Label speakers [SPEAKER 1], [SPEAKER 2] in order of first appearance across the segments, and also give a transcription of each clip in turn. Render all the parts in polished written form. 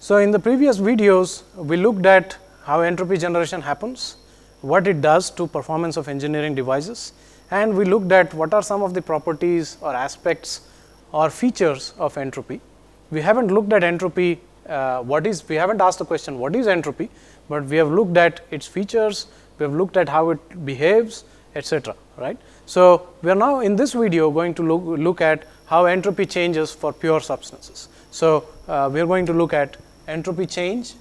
[SPEAKER 1] So, in the previous videos, we looked at how entropy generation happens, what it does to performance of engineering devices, and we looked at what are some of the properties or aspects or features of entropy. We haven't looked at entropy, we haven't asked the question what is entropy, but we have looked at its features, we have looked at how it behaves, etc. Right. So, we are now in this video going to look at how entropy changes for pure substances. So, we are going to look at entropy change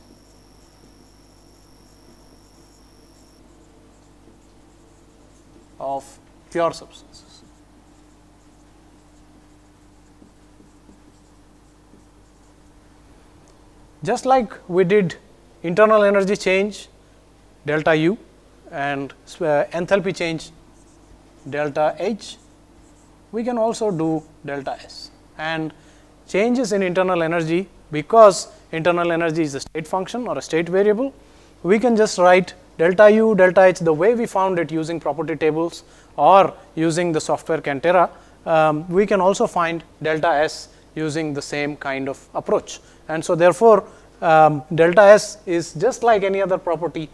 [SPEAKER 1] of pure substances. Just like we did internal energy change delta U and enthalpy change delta H, we can also do delta S. And changes in internal energy, because internal energy is a state function or a state variable, we can just write delta U, delta H the way we found it using property tables or using the software Cantera. We can also find delta S using the same kind of approach. And so, therefore, delta S is just like any other property.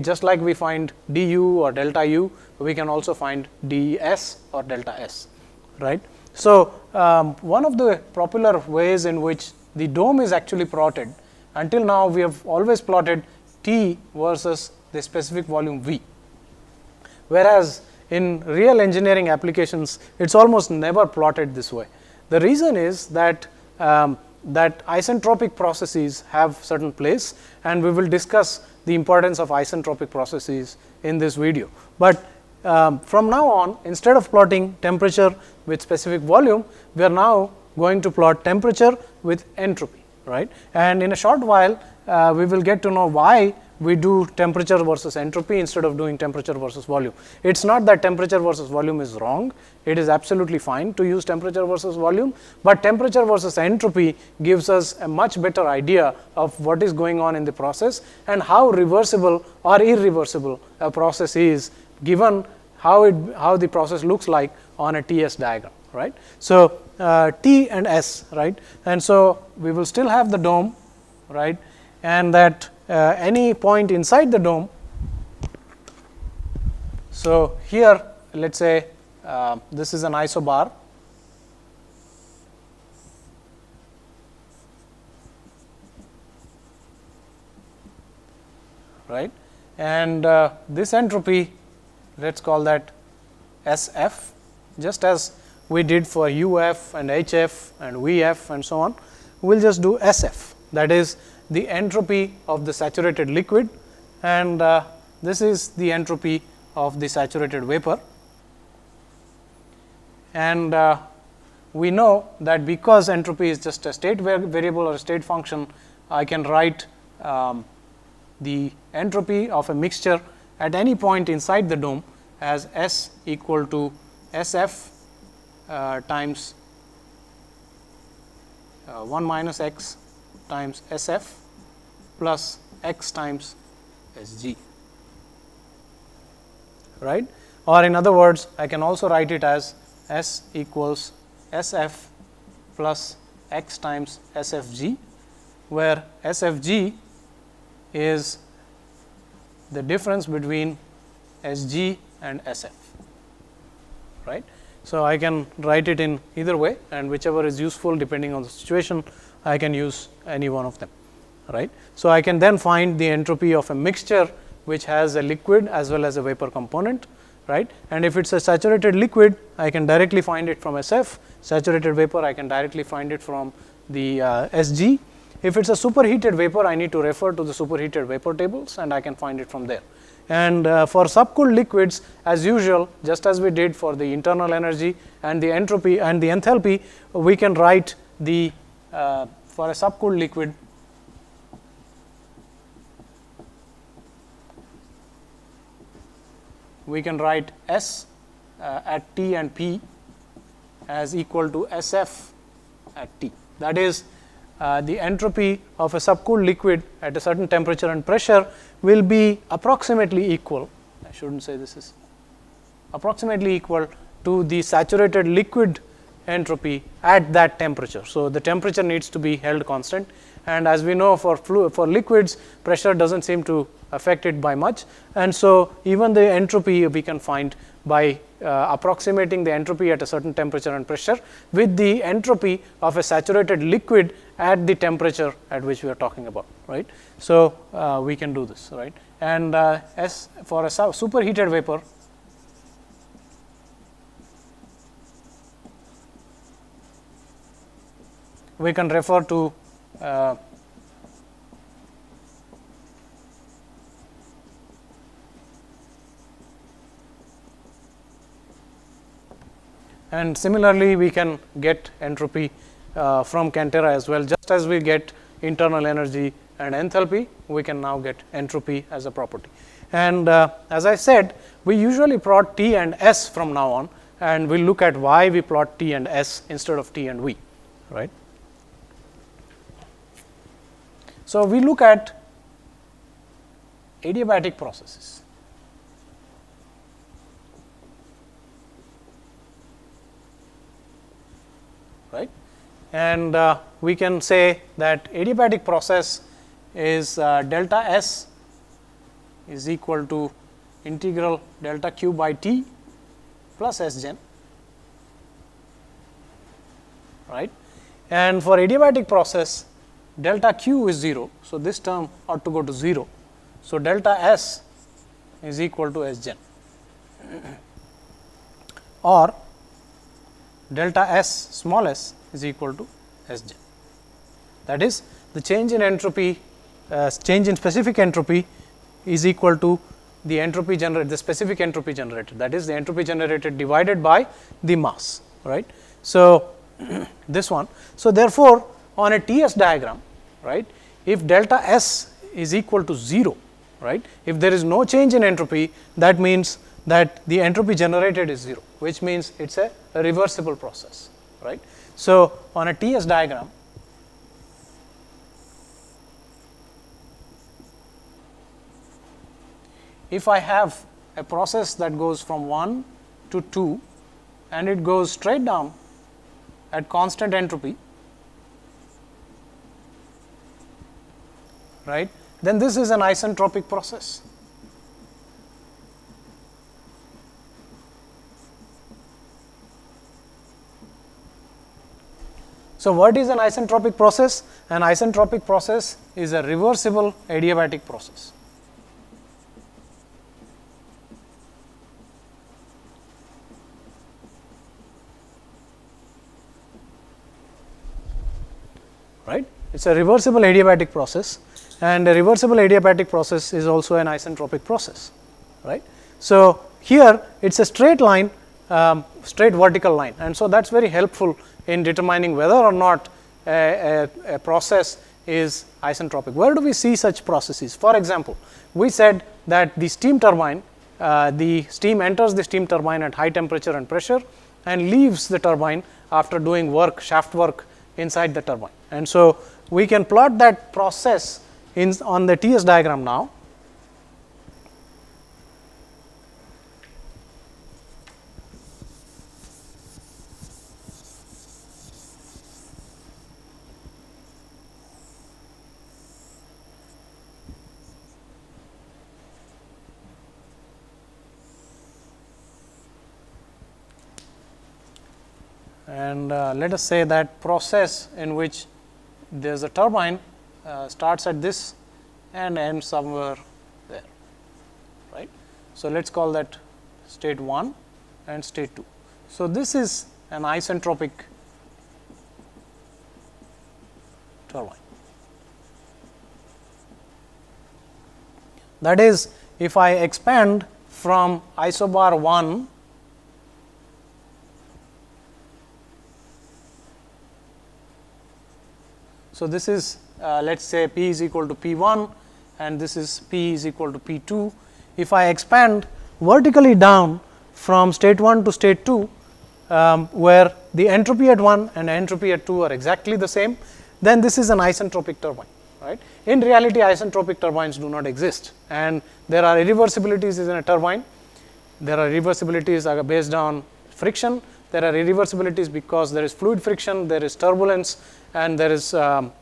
[SPEAKER 1] Just like we find du or delta U, we can also find ds or delta S, right. So, one of the popular ways in which the dome is actually plotted, until now we have always plotted T versus the specific volume V, whereas in real engineering applications it is almost never plotted this way. The reason is that that isentropic processes have certain place, and we will discuss the importance of isentropic processes in this video. But from now on, instead of plotting temperature with specific volume, we are now going to plot temperature with entropy, right. And in a short while, we will get to know why we do temperature versus entropy instead of doing temperature versus volume. It is not that temperature versus volume is wrong, it is absolutely fine to use temperature versus volume, but temperature versus entropy gives us a much better idea of what is going on in the process and how reversible or irreversible a process is, given how the process looks like on a TS diagram, right. So, T and S, right, and so we will still have the dome, right, and that any point inside the dome. So, here let us say this is an isobar, right, and this entropy, let us call that SF, just as we did for UF and HF and VF and so on. We will just do SF, that is the entropy of the saturated liquid, and this is the entropy of the saturated vapor. And we know that because entropy is just a state variable or a state function, I can write the entropy of a mixture at any point inside the dome as S equal to SF times 1 minus x times SF plus x times Sg, right. Or in other words, I can also write it as S equals SF plus x times SFG, where SFG is the difference between Sg and SF, right. So, I can write it in either way, and whichever is useful depending on the situation, I can use any one of them, right. So, I can then find the entropy of a mixture which has a liquid as well as a vapor component, right, and if it is a saturated liquid, I can directly find it from SF, saturated vapor I can directly find it from the Sg. If it is a superheated vapor, I need to refer to the superheated vapor tables and I can find it from there. And for subcooled liquids, as usual, just as we did for the internal energy and the entropy and the enthalpy, we can write the for a subcooled liquid, we can write S at T and P as equal to SF at T. That is, the entropy of a subcooled liquid at a certain temperature and pressure will be approximately equal, I should not say this is approximately equal to the saturated liquid entropy at that temperature. So, the temperature needs to be held constant, and as we know for liquids, pressure does not seem to affect it by much, and so even the entropy we can find by approximating the entropy at a certain temperature and pressure with the entropy of a saturated liquid at the temperature at which we are talking about, right. So, we can do this, right, and as for a superheated vapor, we can refer to and similarly we can get entropy from Cantera as well. Just as we get internal energy and enthalpy, we can now get entropy as a property. And as I said, we usually plot T and S from now on, and we will look at why we plot T and S instead of T and V, right. So, we look at adiabatic processes. Right, and we can say that adiabatic process is delta S is equal to integral delta Q by T plus S gen, right, and for adiabatic process delta Q is 0. So, this term ought to go to 0. So, delta S is equal to S gen or delta S small s is equal to S gen. That is, the change in entropy, change in specific entropy is equal to the entropy generated, the specific entropy generated, that is the entropy generated divided by the mass, right. So, this one. So, therefore, on a T-S diagram, right, if delta S is equal to 0, right, if there is no change in entropy, that means that the entropy generated is 0, which means it is a reversible process, right. So, on a T-S diagram, if I have a process that goes from 1 to 2 and it goes straight down at constant entropy, right, then this is an isentropic process. So, what is an isentropic process? An isentropic process is a reversible adiabatic process. Right? It is a reversible adiabatic process, and a reversible adiabatic process is also an isentropic process, right. So, here it is a straight line, straight vertical line, and so that is very helpful in determining whether or not a process is isentropic. Where do we see such processes? For example, we said that the steam turbine, the steam enters the steam turbine at high temperature and pressure and leaves the turbine after doing work, shaft work inside the turbine. And so, we can plot that process on the T-S diagram now. And let us say that process in which there is a turbine starts at this and ends somewhere there, right. So, let us call that state 1 and state 2. So, this is an isentropic turbine. That is, if I expand from isobar 1 so, this is let us say P is equal to P1 and this is P is equal to P2. If I expand vertically down from state 1 to state 2, where the entropy at 1 and entropy at 2 are exactly the same, then this is an isentropic turbine, right. In reality, isentropic turbines do not exist, and there are irreversibilities in a turbine. There are irreversibilities based on friction, there are irreversibilities because there is fluid friction, there is turbulence, and there is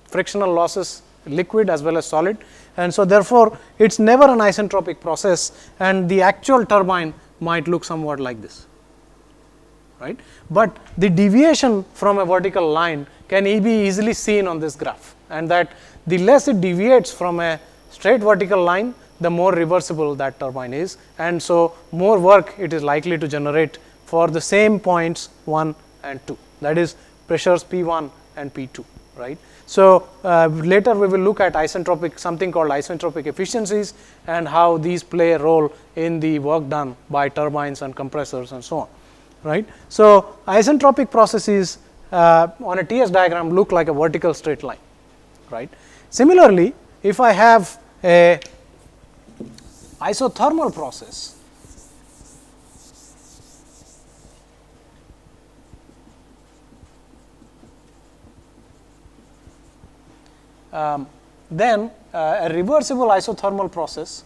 [SPEAKER 1] frictional losses, liquid as well as solid. And so, therefore, it is never an isentropic process, and the actual turbine might look somewhat like this, right. But the deviation from a vertical line can be easily seen on this graph, and that the less it deviates from a straight vertical line, the more reversible that turbine is, and so more work it is likely to generate for the same points 1 and 2, that is pressures P 1 and P 2, right. So, later we will look at isentropic, something called isentropic efficiencies, and how these play a role in the work done by turbines and compressors and so on, right. So, isentropic processes on a TS diagram look like a vertical straight line, right. Similarly, if I have a isothermal process, then a reversible isothermal process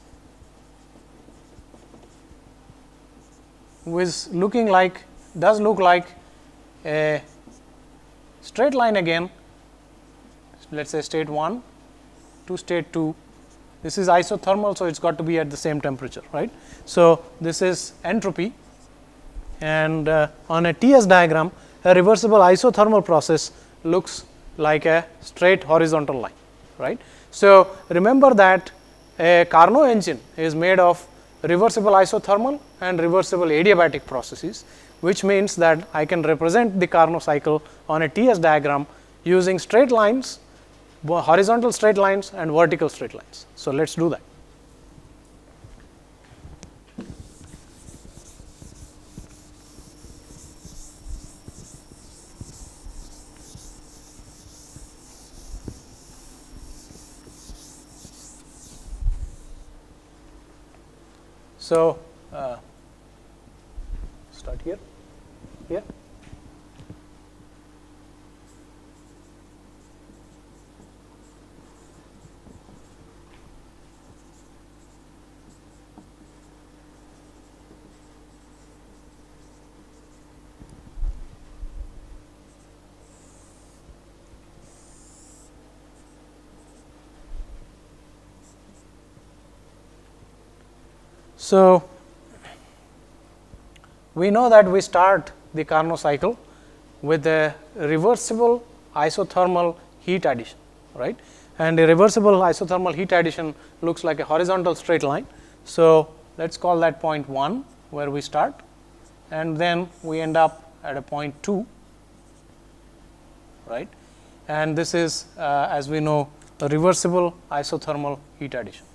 [SPEAKER 1] does look like a straight line again, let us say state 1 to state 2. This is isothermal, so it has got to be at the same temperature, right. So, this is entropy, and on a TS diagram, a reversible isothermal process looks like a straight horizontal line, right. So, remember that a Carnot engine is made of reversible isothermal and reversible adiabatic processes, which means that I can represent the Carnot cycle on a TS diagram using straight lines, horizontal straight lines and vertical straight lines. So, let us do that. So, start here. So, we know that we start the Carnot cycle with a reversible isothermal heat addition, right, and a reversible isothermal heat addition looks like a horizontal straight line. So, let us call that point 1 where we start, and then we end up at a point 2, right, and this is as we know a reversible isothermal heat addition.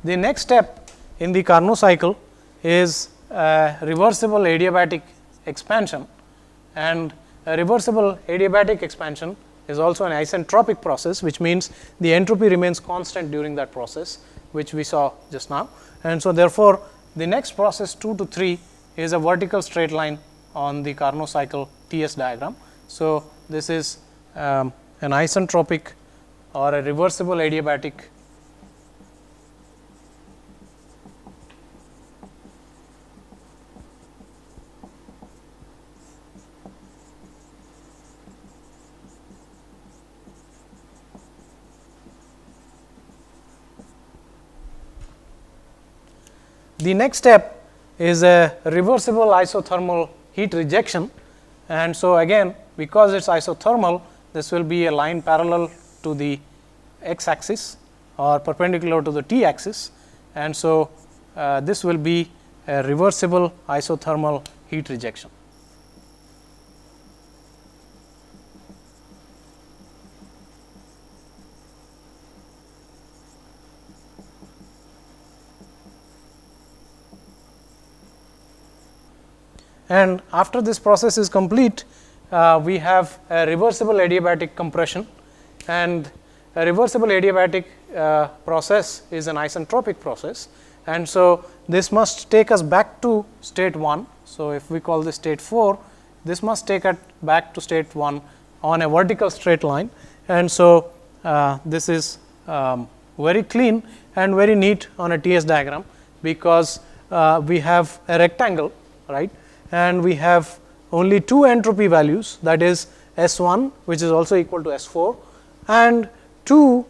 [SPEAKER 1] The next step in the Carnot cycle is reversible adiabatic expansion, and a reversible adiabatic expansion is also an isentropic process, which means the entropy remains constant during that process, which we saw just now. And so, therefore, the next process 2 to 3 is a vertical straight line on the Carnot cycle TS diagram. So, this is an isentropic or a reversible adiabatic The next step is a reversible isothermal heat rejection, and so again because it is isothermal, this will be a line parallel to the x axis or perpendicular to the t axis, and so this will be a reversible isothermal heat rejection. And after this process is complete, we have a reversible adiabatic compression, and a reversible adiabatic process is an isentropic process, and so this must take us back to state 1. So, if we call this state 4, this must take back to state 1 on a vertical straight line. And so, this is very clean and very neat on a TS diagram, because we have a rectangle, right, and we have only 2 entropy values, that is S1, which is also equal to S4, and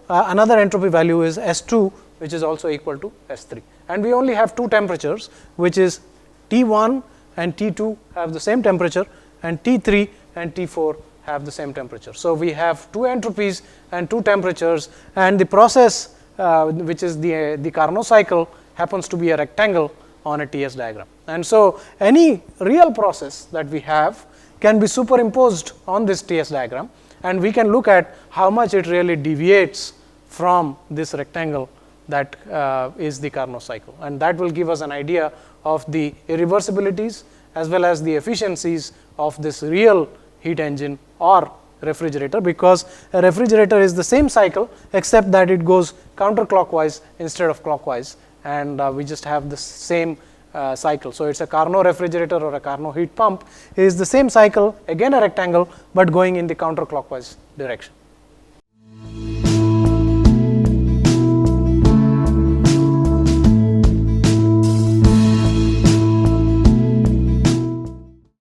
[SPEAKER 1] another entropy value is S2, which is also equal to S3. And we only have 2 temperatures, which is T1 and T2 have the same temperature, and T3 and T4 have the same temperature. So, we have 2 entropies and 2 temperatures, and the process which is the Carnot cycle happens to be a rectangle on a TS diagram. And so, any real process that we have can be superimposed on this TS diagram, and we can look at how much it really deviates from this rectangle that is the Carnot cycle, and that will give us an idea of the irreversibilities as well as the efficiencies of this real heat engine or refrigerator, because a refrigerator is the same cycle except that it goes counterclockwise instead of clockwise, and we just have the same cycle. So, it is a Carnot refrigerator or a Carnot heat pump is the same cycle, again a rectangle, but going in the counterclockwise direction.